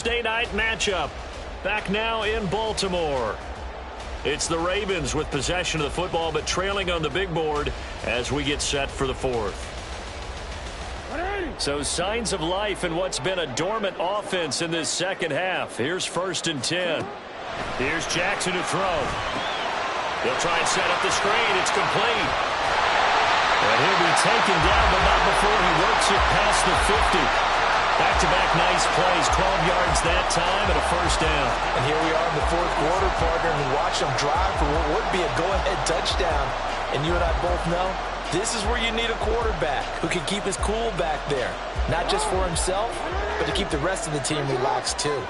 Thursday night matchup. Back now in Baltimore. It's the Ravens with possession of the football, but trailing on the big board as we get set for the fourth. So signs of life in what's been a dormant offense in this second half. Here's 1st and 10. Here's Jackson to throw. He'll try and set up the screen. It's complete. And he'll be taken down, but not before he works it past the 50. Back-to-back nice plays, 12 yards that time and a 1st down. And here we are in the 4th quarter, partner, and watch them drive for what would be a go-ahead touchdown. And you and I both know this is where you need a quarterback who can keep his cool back there. Not just for himself, but to keep the rest of the team relaxed too.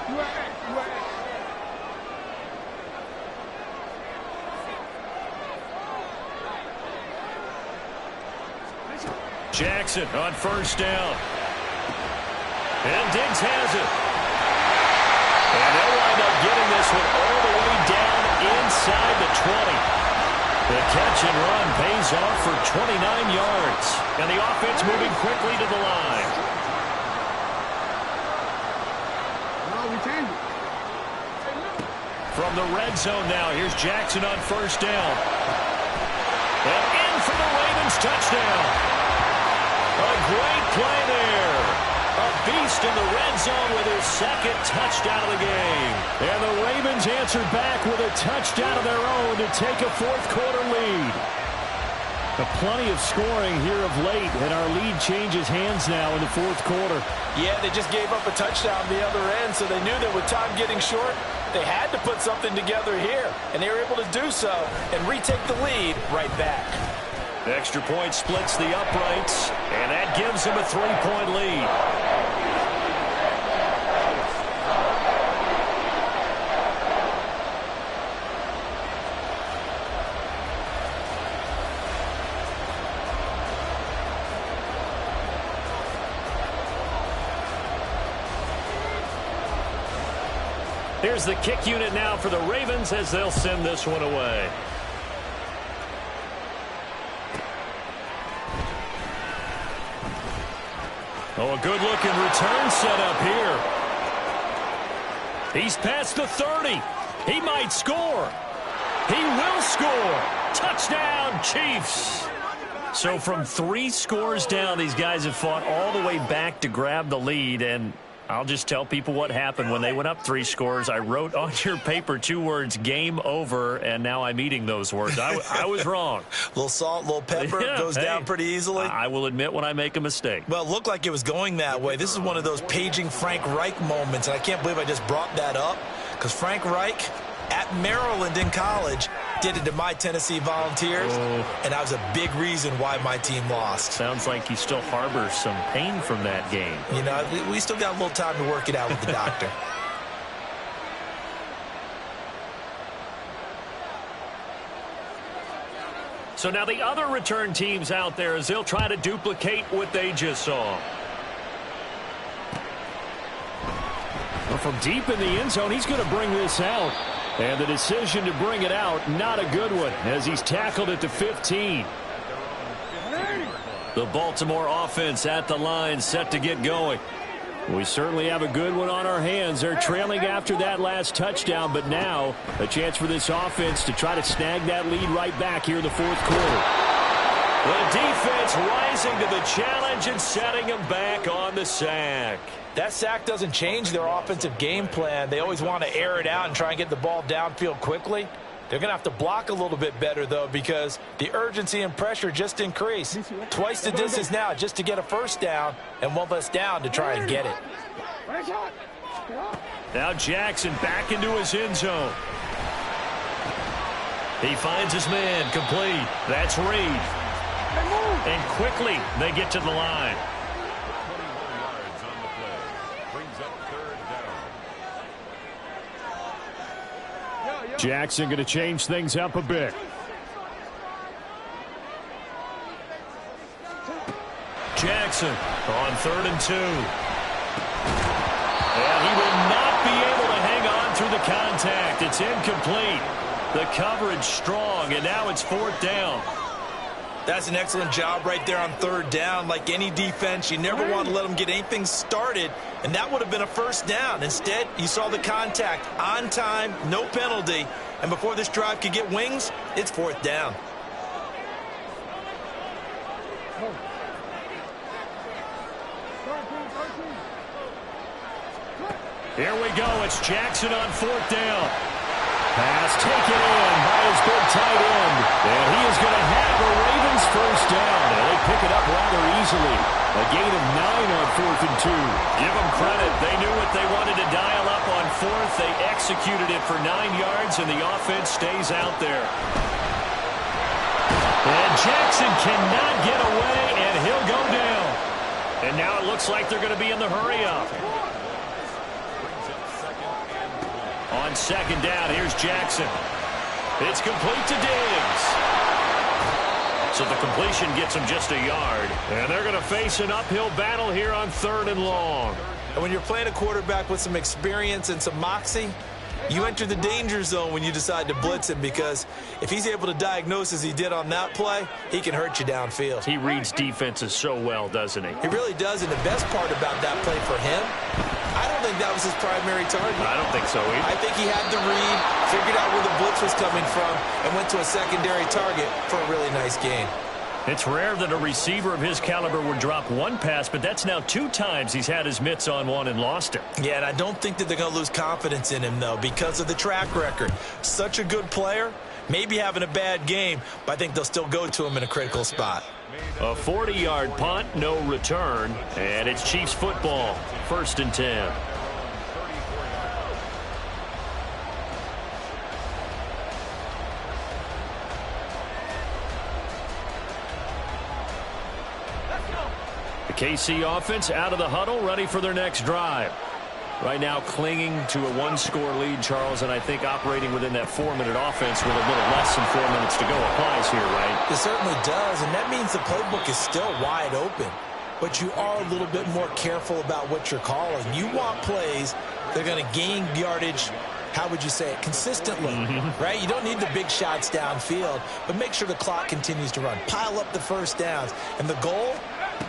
Jackson on 1st down. And Diggs has it. And they'll wind up getting this one all the way down inside the 20. The catch and run pays off for 29 yards. And the offense moving quickly to the line. From the red zone now, here's Jackson on 1st down. And in for the Ravens touchdown. A great play there. A beast in the red zone with his 2nd touchdown of the game. And the Ravens answered back with a touchdown of their own to take a 4th quarter lead. Plenty of scoring here of late, and our lead changes hands now in the 4th quarter. Yeah, they just gave up a touchdown the other end, so they knew that with time getting short, they had to put something together here. And they were able to do so and retake the lead right back. Extra point splits the uprights, and that gives them a 3-point lead. Here's the kick unit now for the Ravens as they'll send this one away. Oh, a good-looking return set up here. He's past the 30. He might score. He will score. Touchdown, Chiefs. So from 3 scores down, these guys have fought all the way back to grab the lead, and I'll just tell people what happened when they went up 3 scores. I wrote on your paper 2 words, game over, and now I'm eating those words. I was wrong. Little salt, little pepper, yeah, goes down pretty easily. I will admit when I make a mistake. Well, it looked like it was going that way. This is one of those paging Frank Reich moments, and I can't believe I just brought that up, because Frank Reich at Maryland in college did it to my Tennessee Volunteers, and that was a big reason why my team lost. Sounds like he still harbors some pain from that game. You know, we still got a little time to work it out with the doctor. So now the other return teams out there as they'll try to duplicate what they just saw. Well, from deep in the end zone, he's going to bring this out. And the decision to bring it out, not a good one, as he's tackled at the 15. The Baltimore offense at the line, set to get going. We certainly have a good one on our hands. They're trailing after that last touchdown, but now a chance for this offense to try to snag that lead right back here in the 4th quarter. The defense rising to the challenge and setting them back on the sack. That sack doesn't change their offensive game plan. They always want to air it out and try and get the ball downfield quickly. They're going to have to block a little bit better, though, because the urgency and pressure just increase. Twice the distance now just to get a 1st down, and 1 less down to try and get it. Now Jackson back into his end zone. He finds his man complete. That's Reed. And quickly they get to the line. Jackson going to change things up a bit. Jackson on 3rd and 2. And he will not be able to hang on through the contact. It's incomplete. The coverage strong, and now it's 4th down. That's an excellent job right there on 3rd down. Like any defense, you never want to let them get anything started and that would have been a first down. Instead, you saw the contact on time, no penalty, and before this drive could get wings, it's fourth down. Here we go. It's Jackson on fourth down. Pass taken in by his big tight end. And he is going to have a Ravens first down. And they pick it up rather easily. A gain of 9 on 4th and 2. Give them credit. They knew what they wanted to dial up on fourth. They executed it for 9 yards, and the offense stays out there. And Jackson cannot get away, and he'll go down. And now it looks like they're going to be in the hurry-up. On second down, here's Jackson. It's complete to Diggs. So the completion gets him just a yard. And they're going to face an uphill battle here on 3rd and long. And when you're playing a quarterback with some experience and some moxie, you enter the danger zone when you decide to blitz him, because if he's able to diagnose as he did on that play, he can hurt you downfield. He reads defenses so well, doesn't he? He really does, and the best part about that play for him, I don't think that was his primary target. I don't think so either. I think he had the read, figured out where the blitz was coming from, and went to a secondary target for a really nice gain. It's rare that a receiver of his caliber would drop one pass, but that's now 2 times he's had his mitts on one and lost it. Yeah, and I don't think that they're going to lose confidence in him, though, because of the track record. Such a good player, maybe having a bad game, but I think they'll still go to him in a critical spot. A 40-yard punt, no return, and it's Chiefs football, 1st and 10. The KC offense out of the huddle, ready for their next drive. Right now clinging to a 1-score lead, Charles, and I think operating within that 4-minute offense with a little less than 4 minutes to go applies here, right? It certainly does, and that means the playbook is still wide open. But you are a little bit more careful about what you're calling. You want plays that are going to gain yardage, how would you say it, consistently, right? You don't need the big shots downfield, but make sure the clock continues to run. Pile up the first downs. And the goal,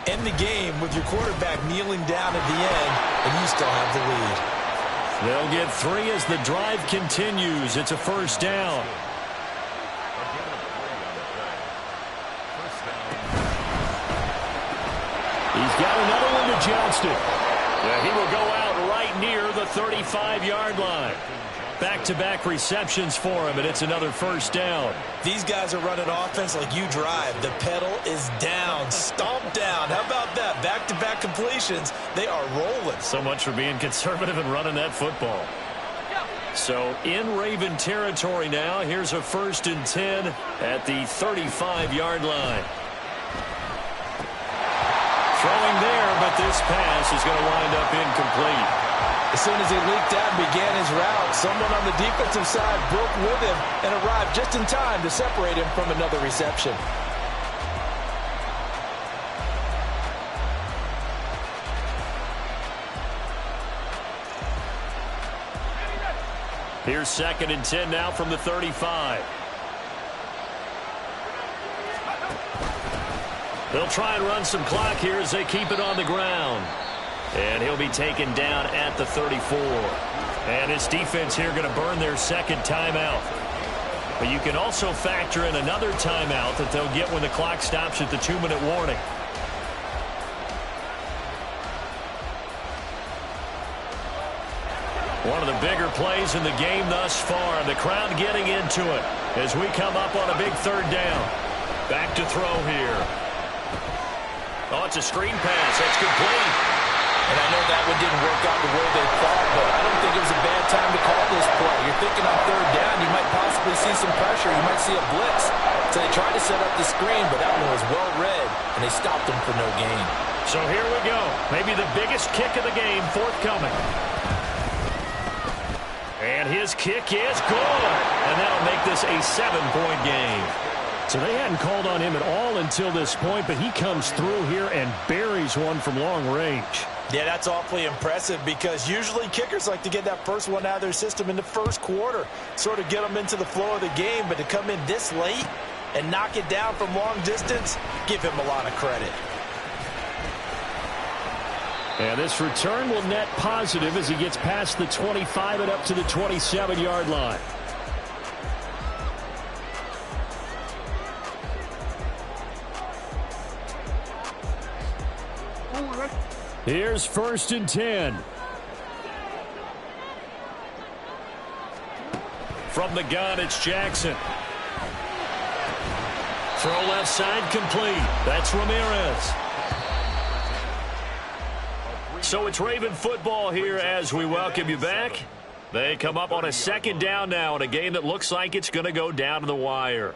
end the game with your quarterback kneeling down at the end, and you still have the lead. They'll get 3 as the drive continues. It's a first down. He's got another one to Johnston. Yeah, he will go out right near the 35-yard line. Back-to-back receptions for him, and it's another first down. These guys are running offense like you drive. The pedal is down, stomped down. How about that? Back-to-back completions. They are rolling. So much for being conservative and running that football. So in Raven territory now. Here's a 1st and 10 at the 35-yard line. Throwing there, but this pass is going to wind up incomplete. As soon as he leaked out and began his route, someone on the defensive side broke with him and arrived just in time to separate him from another reception. Here's 2nd and 10 now from the 35. They'll try and run some clock here as they keep it on the ground. And he'll be taken down at the 34. And his defense here going to burn their 2nd timeout. But you can also factor in another timeout that they'll get when the clock stops at the 2-minute warning. One of the bigger plays in the game thus far. The crowd getting into it as we come up on a big 3rd down. Back to throw here. Oh, it's a screen pass. That's complete. And I know that one didn't work out the way they thought, but I don't think it was a bad time to call this play. You're thinking on 3rd down, you might possibly see some pressure. You might see a blitz. So they tried to set up the screen, but that one was well read, and they stopped him for no gain. So here we go. Maybe the biggest kick of the game forthcoming. And his kick is good. And that'll make this a 7-point game. So they hadn't called on him at all until this point, but he comes through here and buries one from long range. Yeah, that's awfully impressive because usually kickers like to get that first one out of their system in the first quarter, sort of get them into the flow of the game, but to come in this late and knock it down from long distance, give him a lot of credit. And this return will net positive as he gets past the 25 and up to the 27-yard line. Here's 1st and 10. From the gun, it's Jackson. Throw left side complete. That's Ramirez. So it's Raven football here as we welcome you back. They come up on a 2nd down now in a game that looks like it's going to go down to the wire.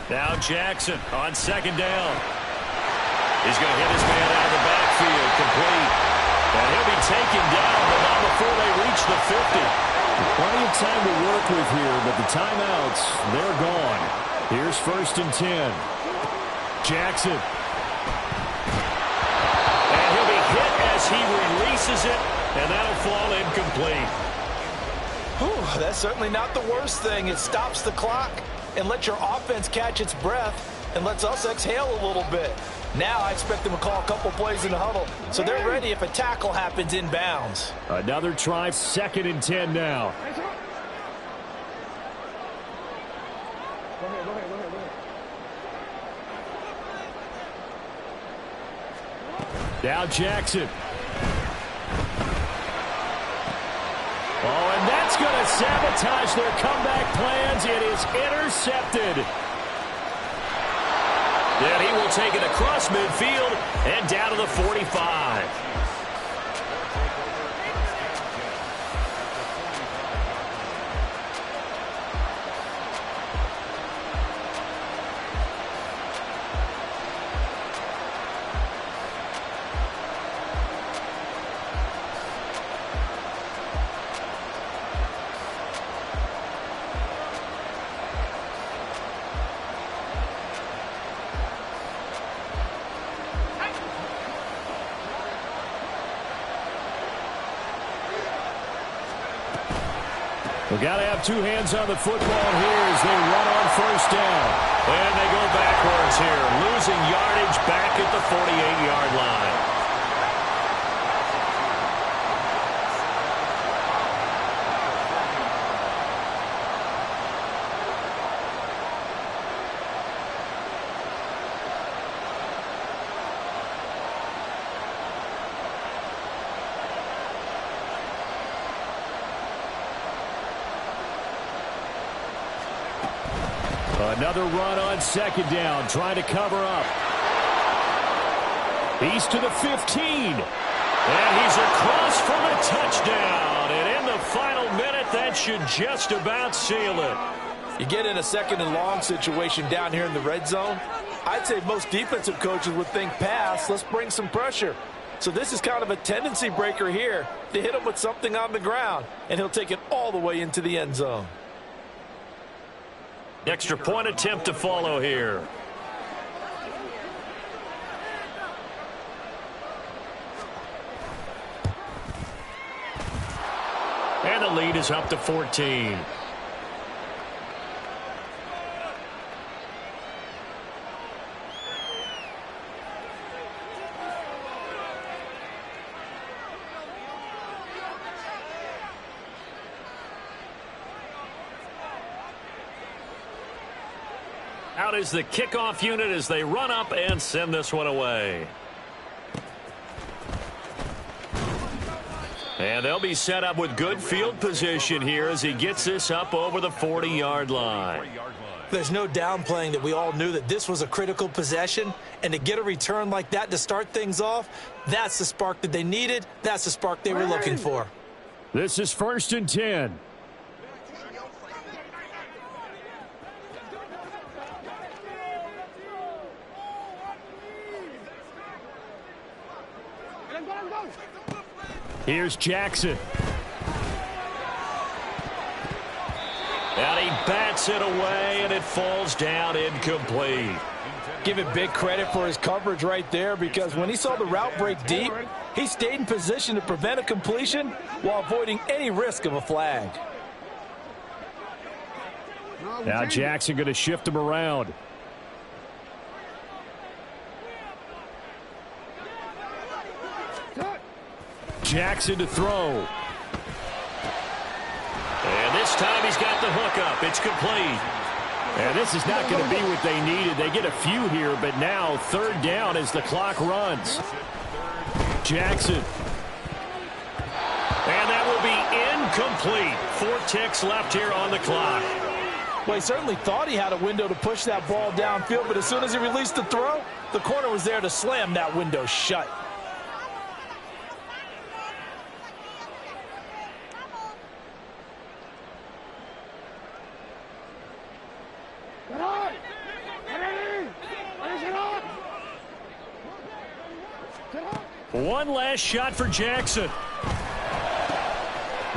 Now Jackson on 2nd down. He's going to hit his man out of the backfield, complete. And he'll be taken down, but not before they reach the 50. Plenty of time to work with here, but the timeouts, they're gone. Here's 1st and 10. Jackson. And he'll be hit as he releases it, and that'll fall incomplete. Whew, that's certainly not the worst thing. It stops the clock and lets your offense catch its breath and lets us exhale a little bit. Now I expect them to call a couple plays in the huddle, so they're ready if a tackle happens inbounds. Another try, 2nd and 10 now. Now Jackson. Oh, and that's going to sabotage their comeback plans. It is intercepted. Then he will take it across midfield and down to the 45. We've got to have two hands on the football here as they run on 1st down. And they go backwards here, losing yardage back at the 48-yard line. Another run on 2nd down, trying to cover up. He's to the 15. And he's across for the touchdown. And in the final minute, that should just about seal it. You get in a 2nd and long situation down here in the red zone, I'd say most defensive coaches would think pass, let's bring some pressure. So this is kind of a tendency breaker here to hit him with something on the ground, and he'll take it all the way into the end zone. Extra point attempt to follow here. And the lead is up to 14. Out is the kickoff unit as they run up and send this one away. And they'll be set up with good field position here as he gets this up over the 40-yard line. There's no downplaying that we all knew that this was a critical possession, and to get a return like that to start things off, that's the spark that they needed. That's the spark they were looking for. This is 1st and 10. Here's Jackson. And he bats it away, and it falls down incomplete. Give him big credit for his coverage right there, because when he saw the route break deep, he stayed in position to prevent a completion while avoiding any risk of a flag. Now Jackson going to shift him around. Jackson to throw. And this time he's got the hook up. It's complete. And this is not going to be what they needed. They get a few here, but now third down as the clock runs. Jackson. And that will be incomplete. 4 ticks left here on the clock. Well, he certainly thought he had a window to push that ball downfield, but as soon as he released the throw, the corner was there to slam that window shut. One last shot for Jackson.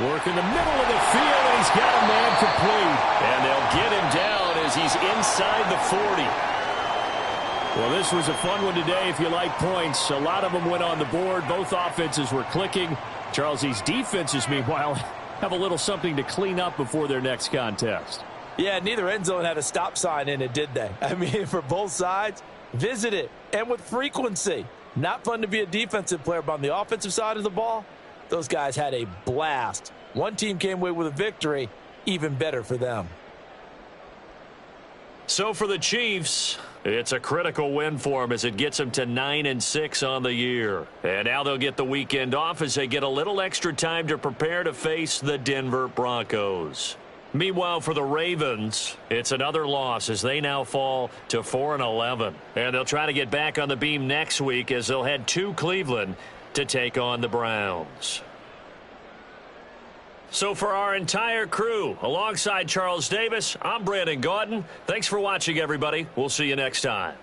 Work in the middle of the field, and he's got a man complete. And they'll get him down as he's inside the 40. Well, this was a fun one today if you like points. A lot of them went on the board. Both offenses were clicking. Charles, these defenses, meanwhile, have a little something to clean up before their next contest. Yeah, neither end zone had a stop sign in it, did they? I mean, for both sides, visit it, and with frequency. Not fun to be a defensive player, but on the offensive side of the ball, those guys had a blast. One team came away with a victory, even better for them. So for the Chiefs, it's a critical win for them as it gets them to 9-6 on the year. And now they'll get the weekend off as they get a little extra time to prepare to face the Denver Broncos. Meanwhile, for the Ravens, it's another loss as they now fall to 4-11. And they'll try to get back on the beam next week as they'll head to Cleveland to take on the Browns. So for our entire crew, alongside Charles Davis, I'm Brandon Gaudin. Thanks for watching, everybody. We'll see you next time.